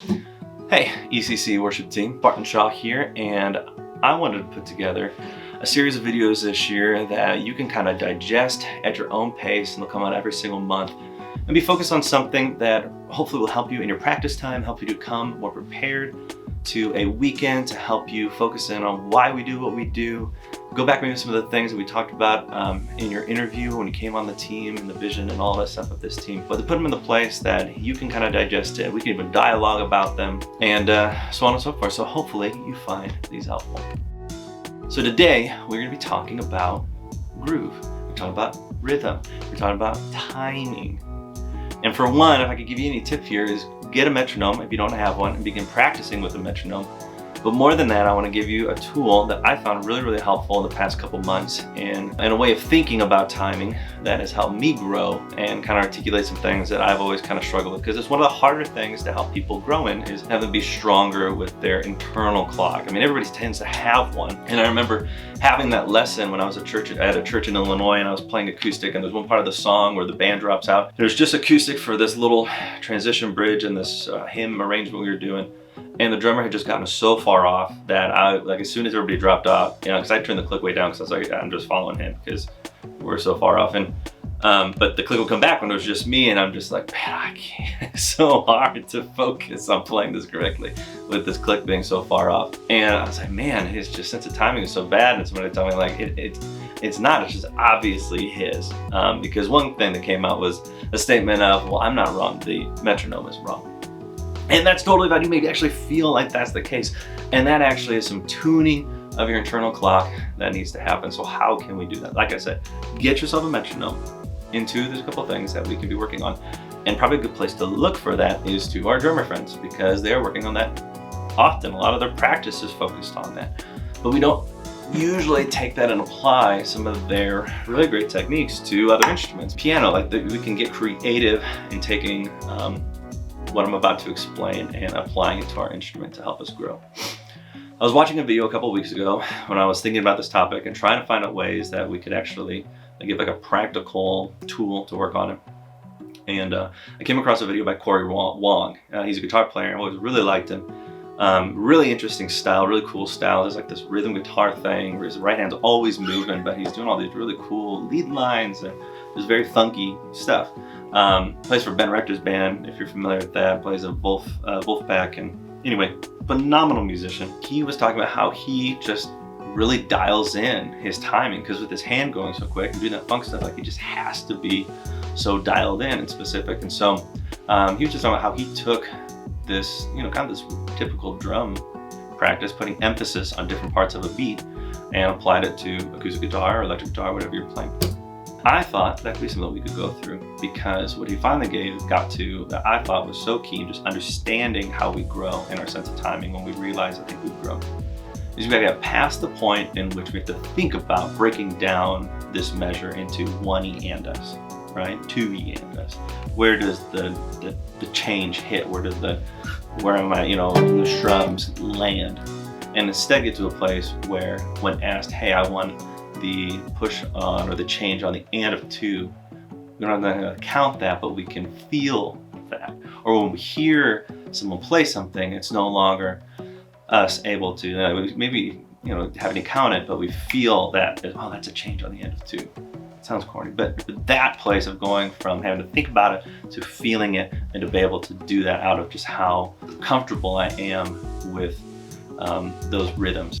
Hey, ECC worship team, Barton Shaw here, and I wanted to put together a series of videos this year that you can kind of digest at your own pace, and they'll come out every single month and be focused on something that hopefully will help you in your practice time, help you to come more prepared to a weekend, to help you focus in on why we do what we do. Go back maybe some of the things that we talked about in your interview when you came on the team and the vision and all that stuff of this team, but to put them in the place that you can kind of digest it. We can even dialogue about them and so on and so forth. So hopefully you find these helpful. So today we're going to be talking about groove. We're talking about rhythm. We're talking about timing. And for one, if I could give you any tip here, is get a metronome if you don't have one and begin practicing with a metronome. But more than that, I want to give you a tool that I found really helpful in the past couple months and a way of thinking about timing that has helped me grow and kind of articulate some things that I've always kind of struggled with, because it's one of the harder things to help people grow in is have them be stronger with their internal clock. I mean, everybody tends to have one. And I remember having that lesson when I was at a church in Illinois, and I was playing acoustic, and there's one part of the song where the band drops out. There's just acoustic for this little transition bridge and this hymn arrangement we were doing. And the drummer had just gotten so far off that as soon as everybody dropped off, because I turned the click way down because I was like, I'm just following him because we're so far off. And but the click would come back when it was just me, and I'm just like, man, I can't. It's so hard to focus on playing this correctly with this click being so far off. And I was like, man, his just sense of timing is so bad. And somebody told me like, it's not. It's just obviously his. Because one thing that came out was a statement of, well, I'm not wrong. The metronome is wrong. And that's totally valid. You may actually feel like that's the case. And that actually is some tuning of your internal clock that needs to happen. So how can we do that? Like I said, get yourself a metronome. There's a couple of things that we can be working on. And probably a good place to look for that is to our drummer friends, because they're working on that often. A lot of their practice is focused on that. But we don't usually take that and apply some of their really great techniques to other instruments. Piano, we can get creative in taking what I'm about to explain and applying it to our instrument to help us grow. I was watching a video a couple of weeks ago when I was thinking about this topic and trying to find out ways that we could actually give like a practical tool to work on it. And I came across a video by Cory Wong. He's a guitar player. I always really liked him. Really interesting style, really cool style. There's like this rhythm guitar thing where his right hand's always moving, but he's doing all these really cool lead lines and just very funky stuff. Plays for Ben Rector's band, if you're familiar with that. Plays a Wolfpack, and anyway, phenomenal musician. He was talking about how he just really dials in his timing, because with his hand going so quick and doing that funk stuff, he just has to be so dialed in and specific. And so he was just talking about how he took this, kind of this typical drum practice, putting emphasis on different parts of a beat, and applied it to acoustic guitar or electric guitar, whatever you're playing. I thought that could be something that we could go through, because what he finally got to that I thought was so key, just understanding how we grow in our sense of timing when we realize I think we've grown, is we got to get past the point in which we have to think about breaking down this measure into 1E and us, right? 2E and us. Where does the change hit? Where am I, the shrubs land? And instead get to a place where when asked, hey, I want the push on or the change on the and of 2, we're not going to count that, but we can feel that. Or when we hear someone play something, it's no longer us able to maybe having to count it, but we feel that, oh, that's a change on the end of 2. It sounds corny, but that place of going from having to think about it to feeling it, and to be able to do that out of just how comfortable I am with those rhythms.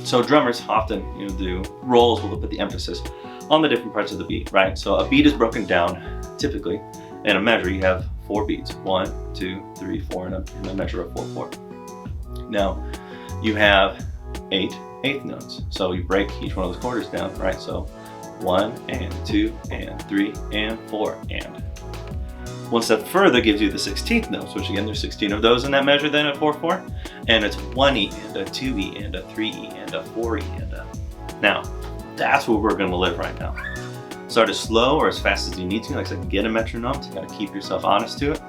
So drummers often do rolls will put the emphasis on the different parts of the beat, right? So a beat is broken down typically in a measure. You have 4 beats, 1, 2, 3, 4, in a measure of 4/4. Now you have 8 eighth notes. So you break each one of those quarters down, right? So 1 and 2 and 3 and 4 and. One step further gives you the 16th notes, which again, there's 16 of those in that measure then at 4/4. And it's 1E and a 2E and a 3E and a 4E and a. Now, that's where we're gonna live right now. Start as slow or as fast as you need to. Like I said, get a metronome to kind of keep yourself honest to it.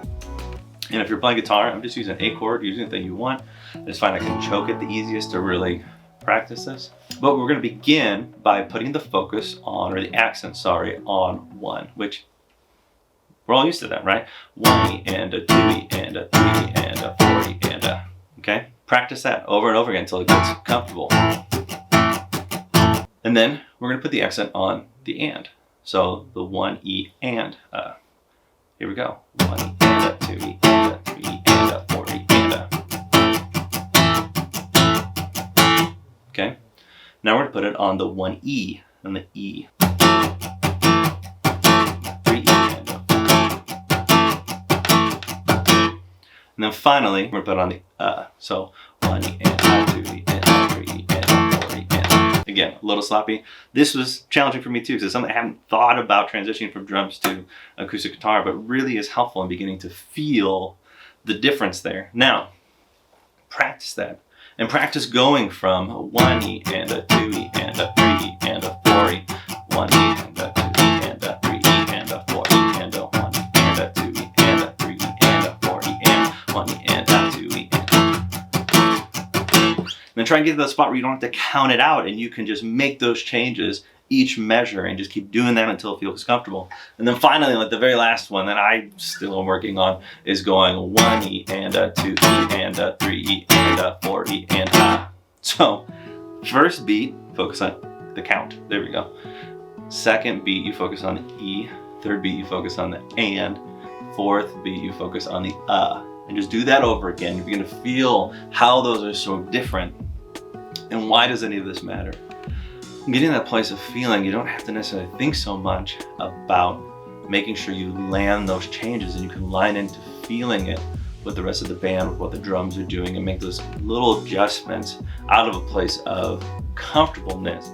And if you're playing guitar, I'm just using A chord, using anything you want. I just find I can choke it the easiest to really practice this. But we're gonna begin by putting the focus on, or the accent, sorry, on 1, which We're all used to that, right? 1E and a 2E and a 3E and a 4E and a, okay? Practice that over and over again until it gets comfortable. And then we're gonna put the accent on the and. So the 1E and here we go. 1E and a 2E and a 3E and a 4E and a. Okay? Now we're gonna put it on the 1E and the E. 3E and a 4E. And then finally, we're gonna put it on the so 1E and a 2E and a 3E and a 4E and a. Again, a little sloppy. This was challenging for me too, because it's something I haven't thought about transitioning from drums to acoustic guitar, but really is helpful in beginning to feel the difference there. Now, practice that. And practice going from a 1E and a 2E and a 3E and a 4E, 1E and a 2E and a 3E and a 4E and a 1E and a 2E and a 3E and a 4E and 1E and a 2E and then try and get to the spot where you don't have to count it out and you can just make those changes each measure and just keep doing that until it feels comfortable. And then finally, like the very last one that I still am working on is going 1E and a 2E and a 3E and a 4E and a. So first beat, focus on the count. There we go. Second beat, you focus on the E. Third beat, you focus on the and. Fourth beat, you focus on the and just do that over again. You begin to feel how those are so different. And why does any of this matter? Getting to that place of feeling, you don't have to necessarily think so much about making sure you land those changes, and you can line into feeling it with the rest of the band, with what the drums are doing, and make those little adjustments out of a place of comfortableness